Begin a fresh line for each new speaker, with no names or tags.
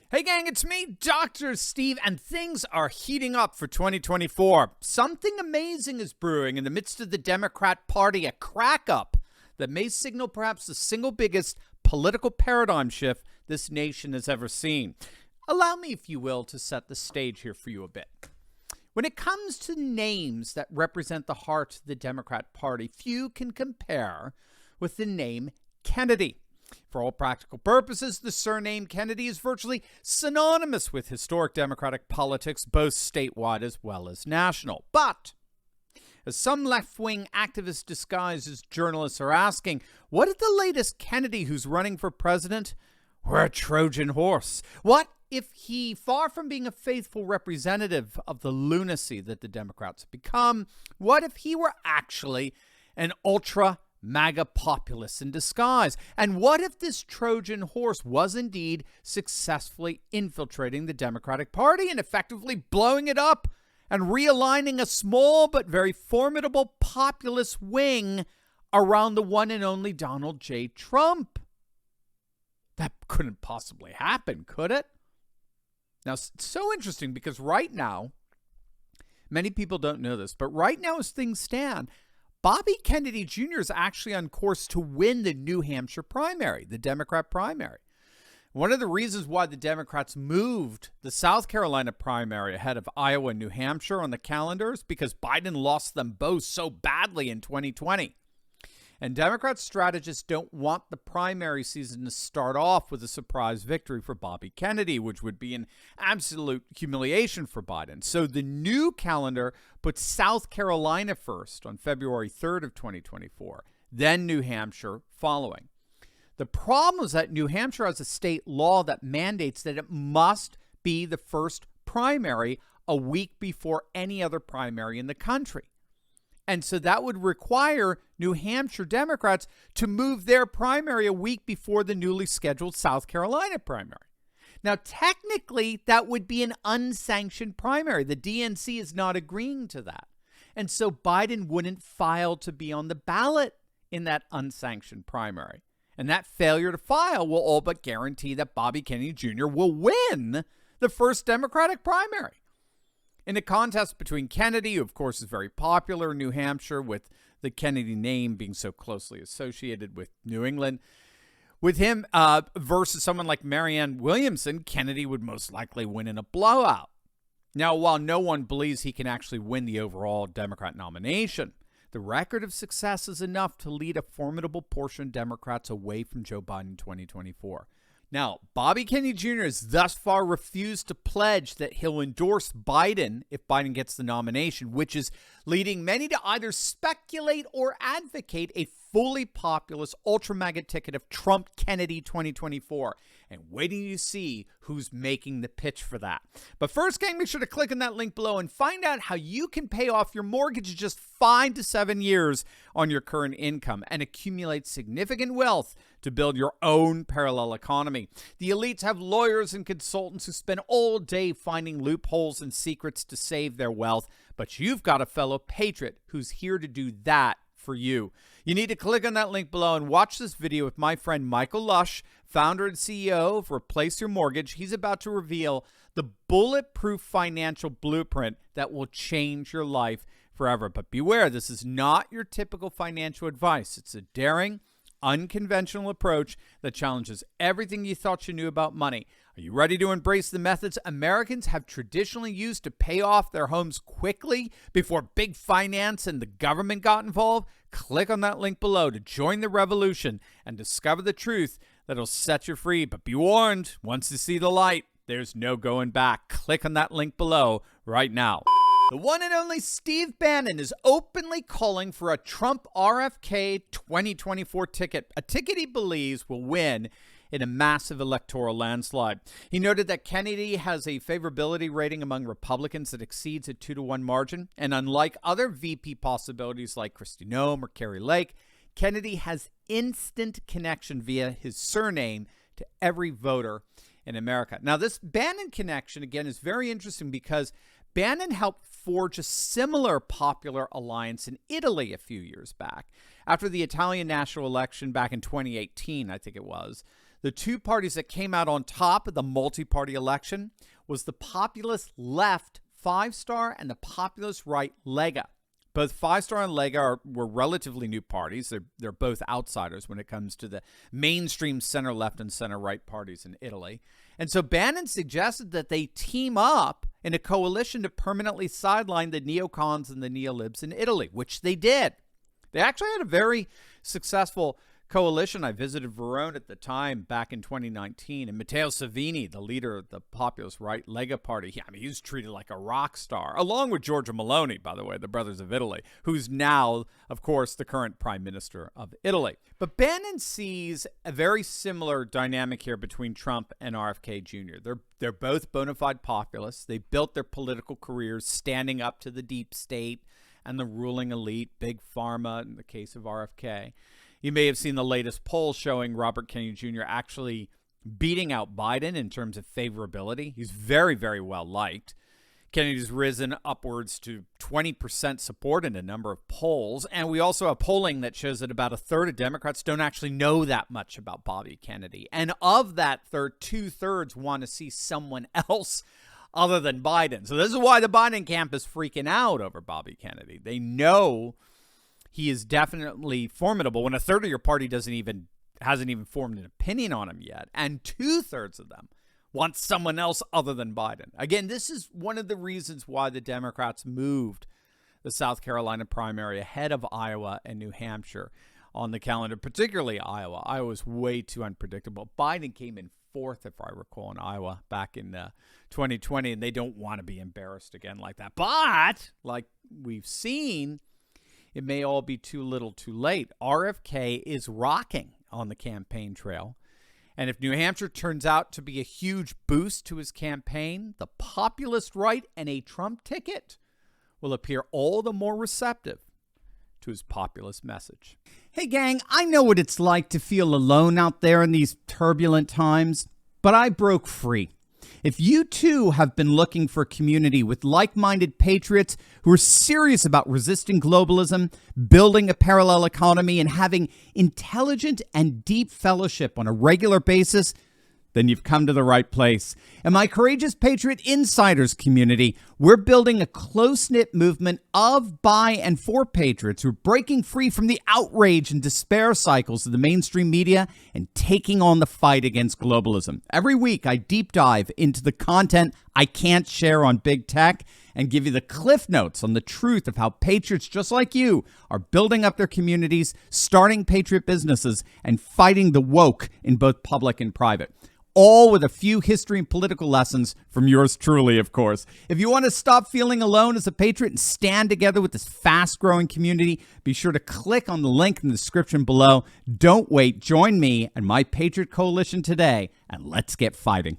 Hey gang, it's me, Dr. Steve, and things are heating up for 2024. Something amazing is brewing in the midst of the Democrat Party, a crack-up that may signal perhaps the single biggest political paradigm shift this nation has ever seen. Allow me, if you will, to set the stage here for you a bit. When it comes to names that represent the heart of the Democrat Party, few can compare with the name Kennedy. For all practical purposes, the surname Kennedy is virtually synonymous with historic Democratic politics, both statewide as well as national. But, as some left-wing activists disguised as journalists are asking, what if the latest Kennedy who's running for president were a Trojan horse? What if he, far from being a faithful representative of the lunacy that the Democrats have become, what if he were actually an ultra-MAGA populist in disguise? And what if this Trojan horse was indeed successfully infiltrating the Democratic Party and effectively blowing it up and realigning a small but very formidable populist wing around the one and only Donald J. Trump? That couldn't possibly happen, could it? Now, it's so interesting because right now, many people don't know this, but right now as things stand, Bobby Kennedy Jr. is actually on course to win the New Hampshire primary, the Democrat primary. One of the reasons why the Democrats moved the South Carolina primary ahead of Iowa and New Hampshire on the calendar is because Biden lost them both so badly in 2020. And Democrat strategists don't want the primary season to start off with a surprise victory for Bobby Kennedy, which would be an absolute humiliation for Biden. So the new calendar puts South Carolina first on February 3rd of 2024, then New Hampshire following. The problem is that New Hampshire has a state law that mandates that it must be the first primary a week before any other primary in the country. And so that would require New Hampshire Democrats to move their primary a week before the newly scheduled South Carolina primary. Now, technically, that would be an unsanctioned primary. The DNC is not agreeing to that. And so Biden wouldn't file to be on the ballot in that unsanctioned primary. And that failure to file will all but guarantee that Bobby Kennedy Jr. will win the first Democratic primary. In a contest between Kennedy, who of course is very popular in New Hampshire with the Kennedy name being so closely associated with New England, with him versus someone like Marianne Williamson, Kennedy would most likely win in a blowout. Now, while no one believes he can actually win the overall Democrat nomination, the record of success is enough to lead a formidable portion of Democrats away from Joe Biden in 2024. Now, Bobby Kennedy Jr. has thus far refused to pledge that he'll endorse Biden if Biden gets the nomination, which is leading many to either speculate or advocate a fully populist ultra-MAGA ticket of Trump-Kennedy 2024. And waiting to see who's making the pitch for that. But first, gang, make sure to click on that link below and find out how you can pay off your mortgage in just 5 to 7 years on your current income and accumulate significant wealth to build your own parallel economy. The elites have lawyers and consultants who spend all day finding loopholes and secrets to save their wealth, but you've got a fellow patriot who's here to do that for you. You need to click on that link below and watch this video with my friend Michael Lush, founder and CEO of Replace Your Mortgage. He's about to reveal the bulletproof financial blueprint that will change your life forever. But beware, this is not your typical financial advice. It's a daring, unconventional approach that challenges everything you thought you knew about money. Are you ready to embrace the methods Americans have traditionally used to pay off their homes quickly before big finance and the government got involved? Click on that link below to join the revolution and discover the truth that'll set you free. But be warned, once you see the light, there's no going back. Click on that link below right now. The one and only Steve Bannon is openly calling for a TrumpRFK 2024 ticket, a ticket he believes will win in a massive electoral landslide. He noted that Kennedy has a favorability rating among Republicans that exceeds a 2-to-1 margin, and unlike other VP possibilities like Kristi Noem or Carrie Lake, Kennedy has instant connection via his surname to every voter in America. Now, this Bannon connection, again, is very interesting because Bannon helped forge a similar popular alliance in Italy a few years back. After the Italian national election back in 2018, I think it was, the two parties that came out on top of the multi-party election was the populist left Five Star and the populist right Lega. Both Five Star and Lega were relatively new parties. They're both outsiders when it comes to the mainstream center-left and center-right parties in Italy. And so Bannon suggested that they team up in a coalition to permanently sideline the neocons and the neolibs in Italy, which they did. They actually had a very successful coalition. I visited Verona at the time back in 2019, and Matteo Salvini, the leader of the populist right Lega party, he was treated like a rock star, along with Giorgia Meloni, by the way, the brothers of Italy, who's now, of course, the current prime minister of Italy. But Bannon sees a very similar dynamic here between Trump and RFK Jr. They're both bona fide populists. They built their political careers standing up to the deep state and the ruling elite, big pharma in the case of RFK. You may have seen the latest poll showing Robert Kennedy Jr. actually beating out Biden in terms of favorability. He's very, very well liked. Kennedy's risen upwards to 20% support in a number of polls. And we also have polling that shows that about a third of Democrats don't actually know that much about Bobby Kennedy. And of that third, 2/3 want to see someone else other than Biden. So this is why the Biden camp is freaking out over Bobby Kennedy. They know he is definitely formidable when a third of your party hasn't even formed an opinion on him yet. And 2/3 of them want someone else other than Biden. Again, this is one of the reasons why the Democrats moved the South Carolina primary ahead of Iowa and New Hampshire on the calendar, particularly Iowa. Iowa was way too unpredictable. Biden came in fourth, if I recall, in Iowa back in 2020, and they don't want to be embarrassed again like that. But like we've seen, it may all be too little too late. RFK is rocking on the campaign trail. And if New Hampshire turns out to be a huge boost to his campaign, the populist right and a Trump ticket will appear all the more receptive to his populist message.
Hey, gang, I know what it's like to feel alone out there in these turbulent times, but I broke free. If you too have been looking for a community with like-minded patriots who are serious about resisting globalism, building a parallel economy, and having intelligent and deep fellowship on a regular basis, then you've come to the right place. In my Courageous Patriot Insiders community, we're building a close-knit movement of, by, and for patriots who are breaking free from the outrage and despair cycles of the mainstream media and taking on the fight against globalism. Every week, I deep dive into the content I can't share on big tech and give you the cliff notes on the truth of how patriots just like you are building up their communities, starting patriot businesses, and fighting the woke in both public and private. All with a few history and political lessons from yours truly, of course. If you want to stop feeling alone as a patriot and stand together with this fast-growing community, be sure to click on the link in the description below. Don't wait. Join me and my Patriot Coalition today, and let's get fighting.